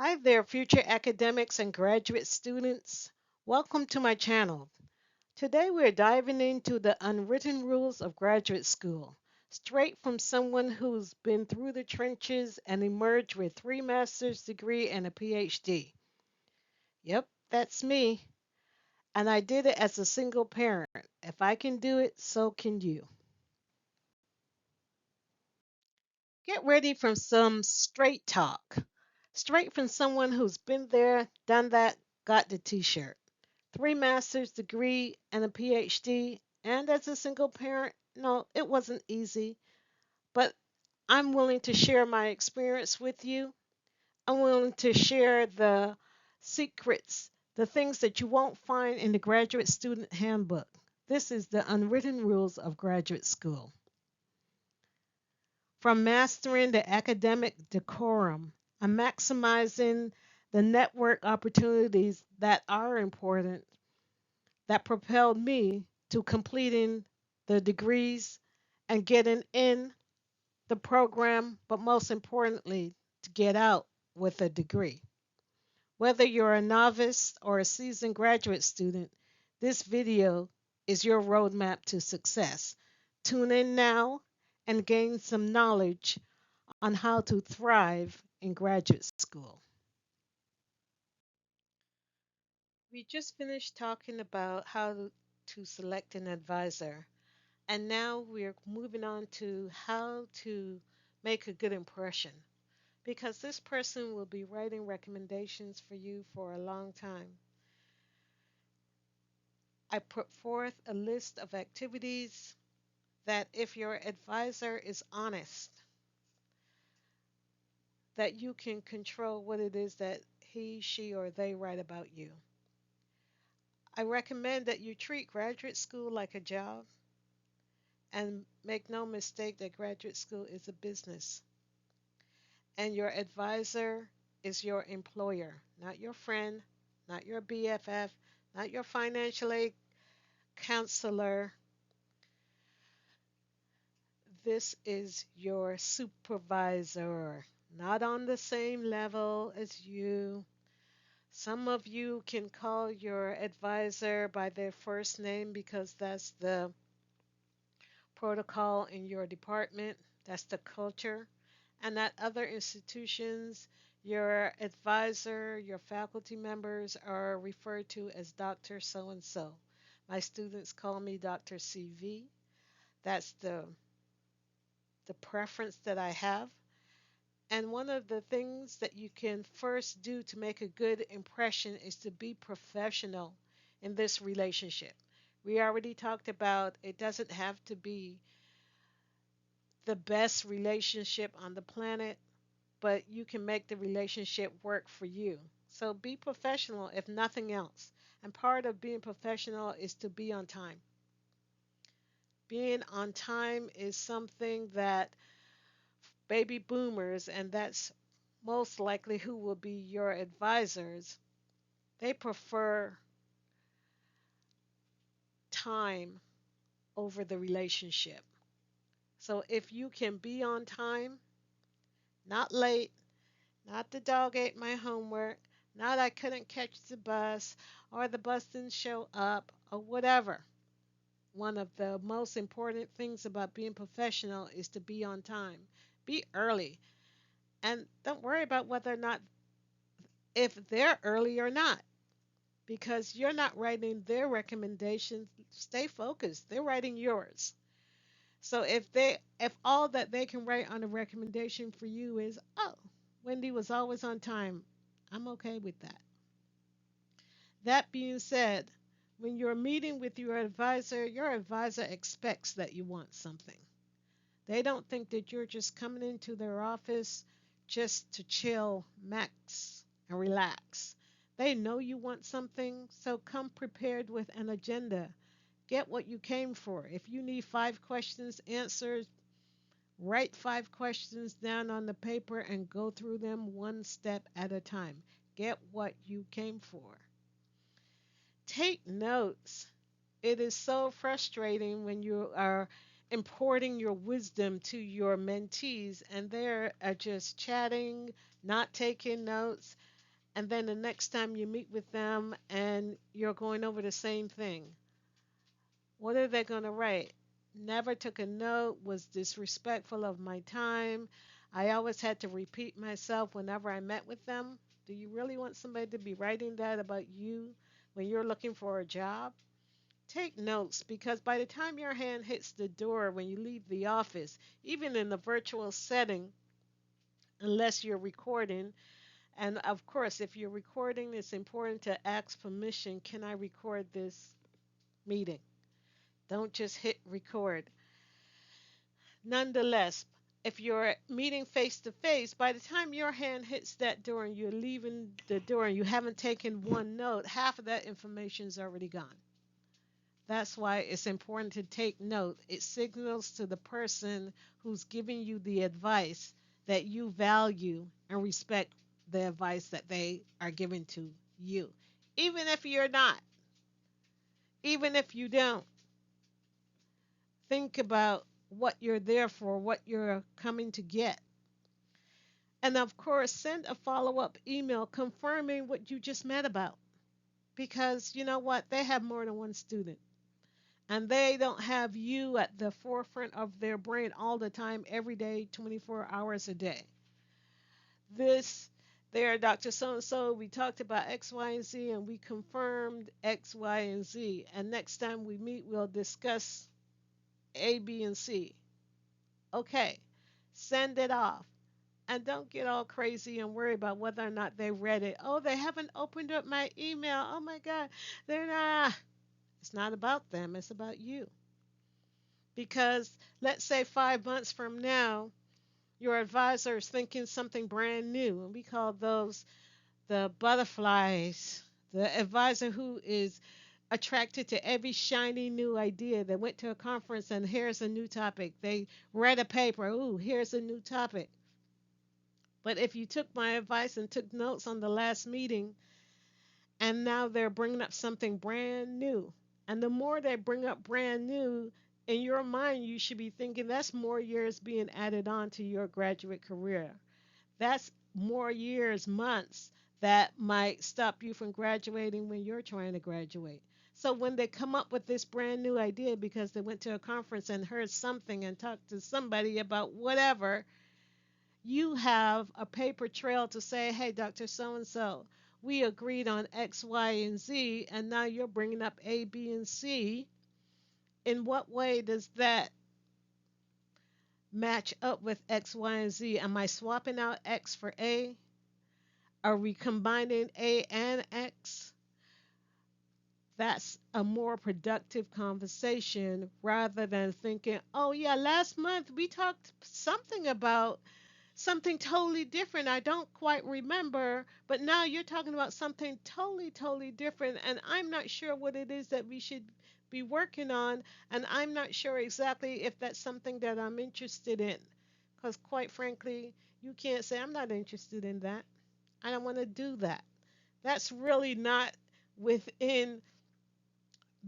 Hi there, future academics and graduate students. Welcome to my channel. Today we're diving into the unwritten rules of graduate school, straight from someone who's been through the trenches and emerged with three master's degree and a PhD. Yep, that's me. And I did it as a single parent. If I can do it, so can you. Get ready for some straight talk. Straight from someone who's been there, done that, got the t-shirt. Three master's degree and a PhD, and as a single parent, no, it wasn't easy, but I'm willing to share my experience with you. I'm willing to share the secrets, the things that you won't find in the graduate student handbook. This is the unwritten rules of graduate school. From mastering the academic decorum and maximizing the network opportunities that are important that propelled me to completing the degrees and getting in the program, but most importantly, to get out with a degree. Whether you're a novice or a seasoned graduate student, this video is your roadmap to success. Tune in now and gain some knowledge on how to thrive in graduate school. We just finished talking about how to select an advisor. And now we're moving on to how to make a good impression because this person will be writing recommendations for you for a long time. I put forth a list of activities that if your advisor is honest, that you can control what it is that he, she, or they write about you. I recommend that you treat graduate school like a job and make no mistake that graduate school is a business. And your advisor is your employer, not your friend, not your BFF, not your financial aid counselor. This is your supervisor, not on the same level as you. Some of you can call your advisor by their first name because that's the protocol in your department, that's the culture. And at other institutions, your advisor, your faculty members are referred to as Dr. So and so. My students call me Dr. CV. That's the preference that I have. And one of the things that you can first do to make a good impression is to be professional in this relationship. We already talked about it doesn't have to be the best relationship on the planet, but you can make the relationship work for you. So be professional if nothing else. And part of being professional is to be on time. Being on time is something that baby boomers, and that's most likely who will be your advisors, they prefer time over the relationship. So if you can be on time, not late, not the dog ate my homework, not I couldn't catch the bus, or the bus didn't show up, or whatever. One of the most important things about being professional is to be on time. Be early. And don't worry about whether or not, if they're early or not, because you're not writing their recommendations. Stay focused. They're writing yours. So if all that they can write on a recommendation for you is, oh, Wendy was always on time, I'm okay with that. That being said, when you're meeting with your advisor expects that you want something. They don't think that you're just coming into their office just to chill, max, and relax. They know you want something, so come prepared with an agenda. Get what you came for. If you need 5 questions answered, write 5 questions down on the paper and go through them one step at a time. Get what you came for. Take notes. It is so frustrating when you are importing your wisdom to your mentees and they're just chatting, not taking notes. And then the next time you meet with them and you're going over the same thing, what are they going to write? Never took a note, was disrespectful of my time. I always had to repeat myself whenever I met with them. Do you really want somebody to be writing that about you when you're looking for a job? Take notes, because by the time your hand hits the door when you leave the office, even in a virtual setting, unless you're recording, and of course, if you're recording, it's important to ask permission. Can I record this meeting? Don't just hit record. Nonetheless, if you're meeting face to face, by the time your hand hits that door and you're leaving the door and you haven't taken one note, half of that information is already gone. That's why it's important to take note. It signals to the person who's giving you the advice that you value and respect the advice that they are giving to you. Even if you're not, even if you don't, think about what you're there for, what you're coming to get. And of course, send a follow up email confirming what you just met about. Because you know what? They have more than one student. And they don't have you at the forefront of their brain all the time, every day, 24 hours a day. This, there, Dr. So and so, we talked about X, Y, and Z, and we confirmed X, Y, and Z. And next time we meet, we'll discuss A, B, and C. Okay, send it off. And don't get all crazy and worry about whether or not they read it. Oh, they haven't opened up my email. Oh my God, they're not. It's not about them, it's about you. Because let's say 5 months from now, your advisor is thinking something brand new, and we call those the butterflies. The advisor who is attracted to every shiny new idea. They went to a conference and here's a new topic. They read a paper. Ooh, here's a new topic. But if you took my advice and took notes on the last meeting, and now they're bringing up something brand new. And the more they bring up brand new, in your mind, you should be thinking that's more years being added on to your graduate career. That's more years, months that might stop you from graduating when you're trying to graduate. So when they come up with this brand new idea because they went to a conference and heard something and talked to somebody about whatever, you have a paper trail to say, hey, Dr. So and so, we agreed on X, Y, and Z, and now you're bringing up A, B, and C. In what way does that match up with X, Y, and Z? Am I swapping out X for A? Are we combining A and X? That's a more productive conversation rather than thinking, oh, yeah, last month we talked something about something totally different. I don't quite remember, but now you're talking about something totally, totally different, and I'm not sure what it is that we should be working on, and I'm not sure exactly if that's something that I'm interested in. Because, quite frankly, you can't say, I'm not interested in that. I don't want to do that. That's really not within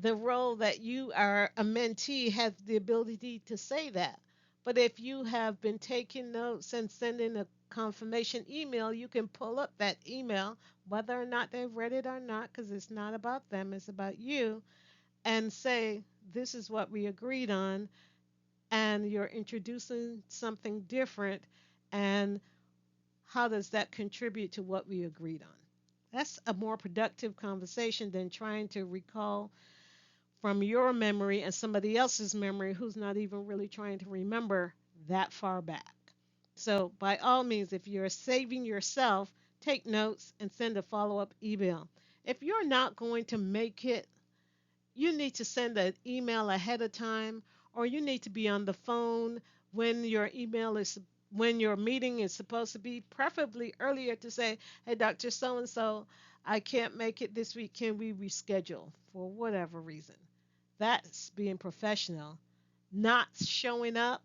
the role that you are a mentee has the ability to say that. But if you have been taking notes and sending a confirmation email, you can pull up that email, whether or not they've read it or not, because it's not about them, it's about you, and say, this is what we agreed on, and you're introducing something different, and how does that contribute to what we agreed on? That's a more productive conversation than trying to recall from your memory and somebody else's memory who's not even really trying to remember that far back. So, by all means, if you're saving yourself, take notes and send a follow up email. If you're not going to make it, you need to send an email ahead of time, or you need to be on the phone when your email is when your meeting is supposed to be, preferably earlier, to say, hey, Dr. So and so, I can't make it this week. Can we reschedule for whatever reason? That's being professional. Not showing up,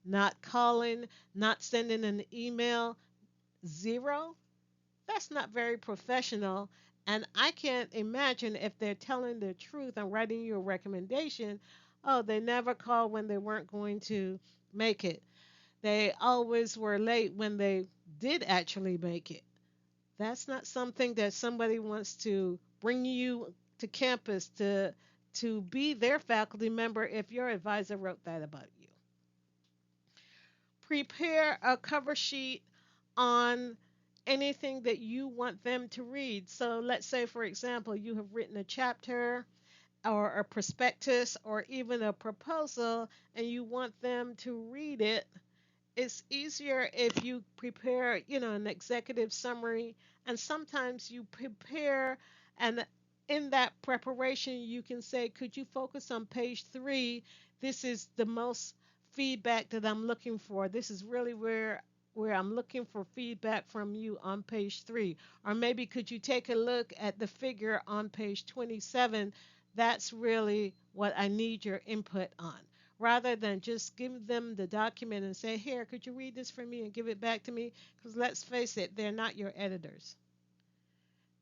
not calling, not sending an email, zero. That's not very professional. And I can't imagine if they're telling the truth and writing you a recommendation. Oh, they never called when they weren't going to make it. They always were late when they did actually make it. That's not something that somebody wants to bring you to campus to be their faculty member if your advisor wrote that about you. Prepare a cover sheet on anything that you want them to read. So let's say, for example, you have written a chapter or a prospectus or even a proposal and you want them to read it. It's easier if you prepare, an executive summary, and sometimes you prepare, and in that preparation, you can say, could you focus on page 3? This is the most feedback that I'm looking for. This is really where I'm looking for feedback from you on page 3. Or maybe could you take a look at the figure on page 27? That's really what I need your input on, rather than just give them the document and say, here, could you read this for me and give it back to me? Because let's face it, they're not your editors.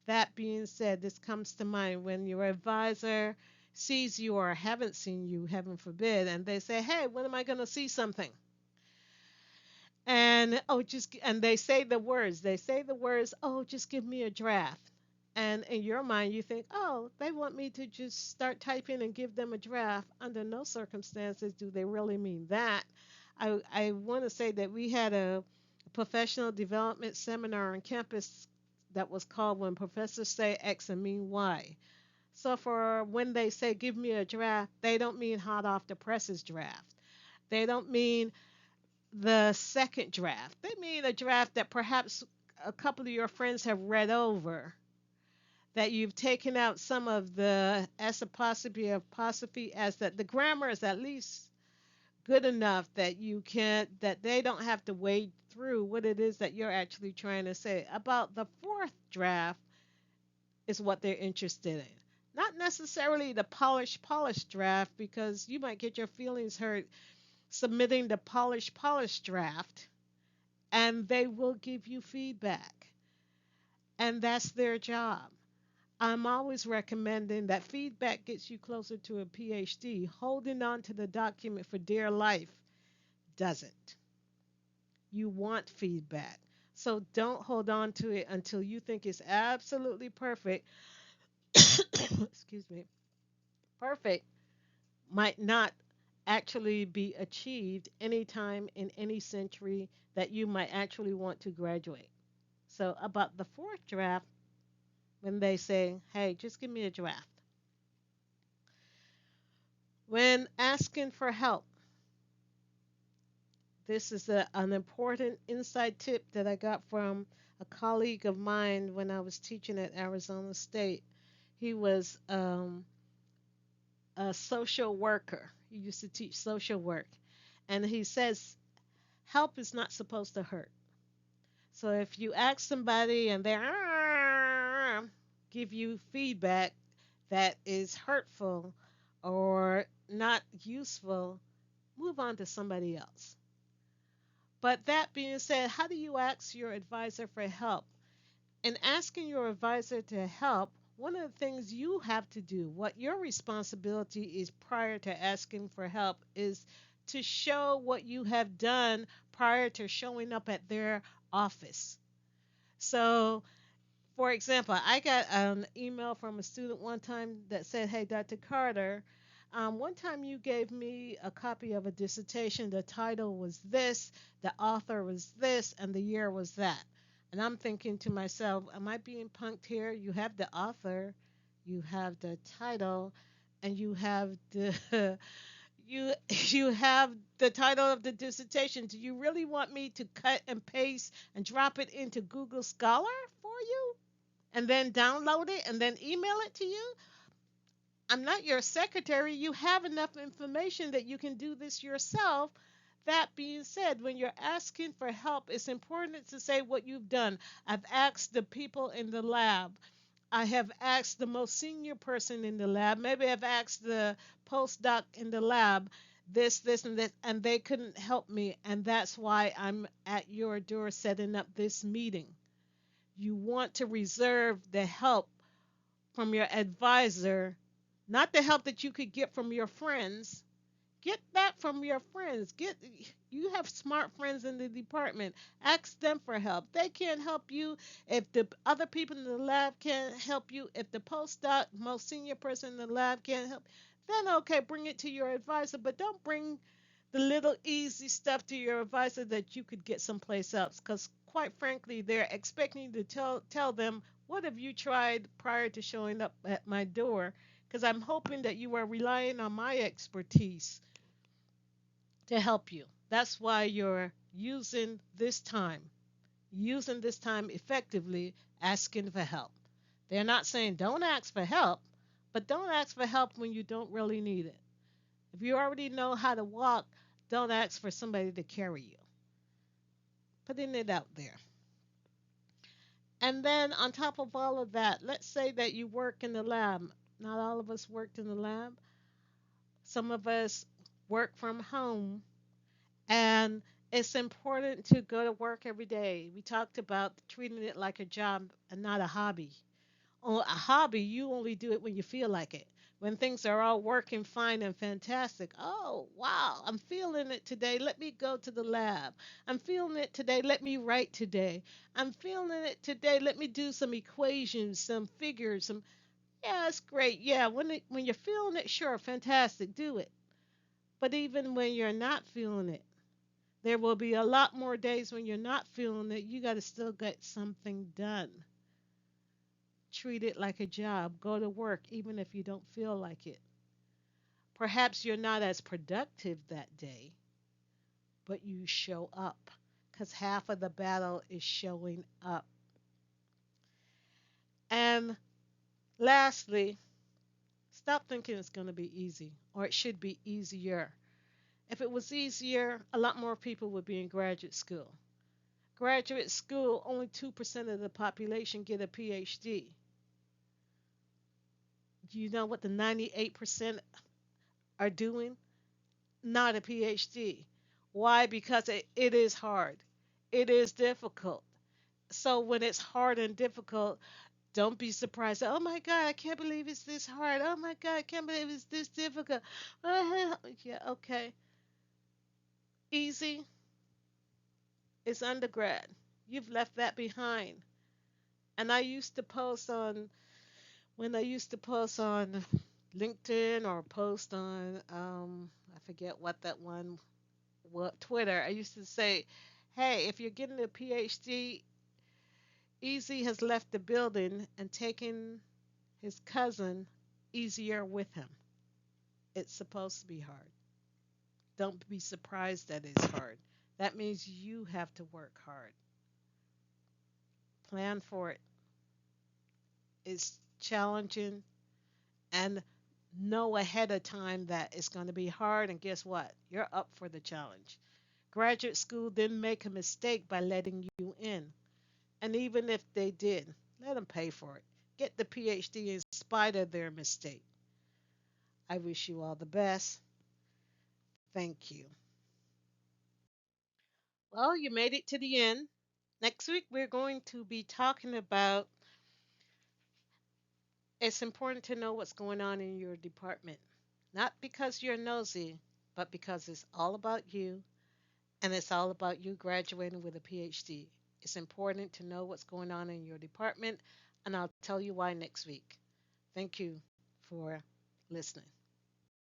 That being said, this comes to mind when your advisor sees you or haven't seen you, heaven forbid, and they say, hey, when am I going to see something? And they say the words, oh, just give me a draft. And in your mind you think, oh, they want me to just start typing and give them a draft. Under no circumstances do they really mean that. I want to say that we had a professional development seminar on campus that was called When Professors Say X and Mean Y. So for when they say give me a draft, they don't mean hot off the presses draft. They don't mean the second draft. They mean a draft that perhaps a couple of your friends have read over, that you've taken out some of the S apostrophe apostrophe, as that the grammar is at least good enough that you can't that they don't have to wade through what it is that you're actually trying to say. About the fourth draft is what they're interested in. Not necessarily the polished draft, because you might get your feelings hurt submitting the polished draft, and they will give you feedback. And that's their job. I'm always recommending that feedback gets you closer to a PhD. Holding on to the document for dear life doesn't. You want feedback. So don't hold on to it until you think it's absolutely perfect. Excuse me. Perfect might not actually be achieved anytime in any century that you might actually want to graduate. So, about the fourth draft, when they say, hey, just give me a draft. When asking for help, this is an important inside tip that I got from a colleague of mine when I was teaching at Arizona State. He was a social worker. He used to teach social work. And he says, help is not supposed to hurt. So if you ask somebody and they give you feedback that is hurtful or not useful, move on to somebody else. But that being said, how do you ask your advisor for help? In asking your advisor to help, one of the things you have to do, what your responsibility is prior to asking for help, is to show what you have done prior to showing up at their office. So, for example, I got an email from a student one time that said, hey, Dr. Carter, one time you gave me a copy of a dissertation. The title was this, the author was this, and the year was that. And I'm thinking to myself, am I being punked here? You have the author, you have the title, and you have the you have the title of the dissertation. Do you really want me to cut and paste and drop it into Google Scholar for you and then download it and then email it to you? I'm not your secretary. You have enough information that you can do this yourself. That being said, when you're asking for help, it's important to say what you've done. I've asked the people in the lab. I have asked the most senior person in the lab. Maybe I've asked the postdoc in the lab this, and this, and they couldn't help me. And that's why I'm at your door setting up this meeting. You want to reserve the help from your advisor, not the help that you could get from your friends. Get that from your friends. You have smart friends in the department. Ask them for help. They can't help you if the other people in the lab can't help you. If the postdoc, most senior person in the lab can't help, then okay, bring it to your advisor. But don't bring the little easy stuff to your advisor that you could get someplace else. Because quite frankly, they're expecting you to tell them, what have you tried prior to showing up at my door? Because I'm hoping that you are relying on my expertise to help you. That's why you're using this time effectively, asking for help. They're not saying don't ask for help, but don't ask for help when you don't really need it. If you already know how to walk, don't ask for somebody to carry you. Putting it out there. And then on top of all of that, let's say that you work in the lab. Not all of us worked in the lab. Some of us work from home. And it's important to go to work every day. We talked about treating it like a job and not a hobby. Oh, a hobby, you only do it when you feel like it. When things are all working fine and fantastic. Oh, wow, I'm feeling it today. Let me go to the lab. I'm feeling it today. Let me write today. I'm feeling it today. Let me do some equations, some figures, some. Yeah, it's great. Yeah, when you're feeling it, sure, fantastic, do it. But even when you're not feeling it, there will be a lot more days when you're not feeling it. You got to still get something done. Treat it like a job. Go to work even if you don't feel like it. Perhaps you're not as productive that day, but you show up because half of the battle is showing up. And lastly, stop thinking it's going to be easy or it should be easier. If it was easier, a lot more people would be in graduate school. Graduate school, only 2% of the population get a PhD. Do you know what the 98% are doing? Not a PhD. Why? Because it is hard. It is difficult. So when it's hard and difficult, don't be surprised. Oh my God, I can't believe it's this hard. Oh my God, I can't believe it's this difficult. Yeah, okay. Easy is undergrad. You've left that behind. And I used to post on when I used to post on LinkedIn or post on I forget what that one what Twitter. I used to say, "Hey, if you're getting a PhD, Easy has left the building and taken his cousin easier with him. It's supposed to be hard. Don't be surprised that it's hard. That means you have to work hard. Plan for it. It's challenging and know ahead of time that it's going to be hard. And guess what? You're up for the challenge. Graduate school didn't make a mistake by letting you in. And even if they did, let them pay for it. Get the PhD in spite of their mistake. I wish you all the best. Thank you. Well, you made it to the end. Next week, we're going to be talking about it's important to know what's going on in your department. Not because you're nosy, but because it's all about you and it's all about you graduating with a PhD. It's important to know what's going on in your department, and I'll tell you why next week. Thank you for listening.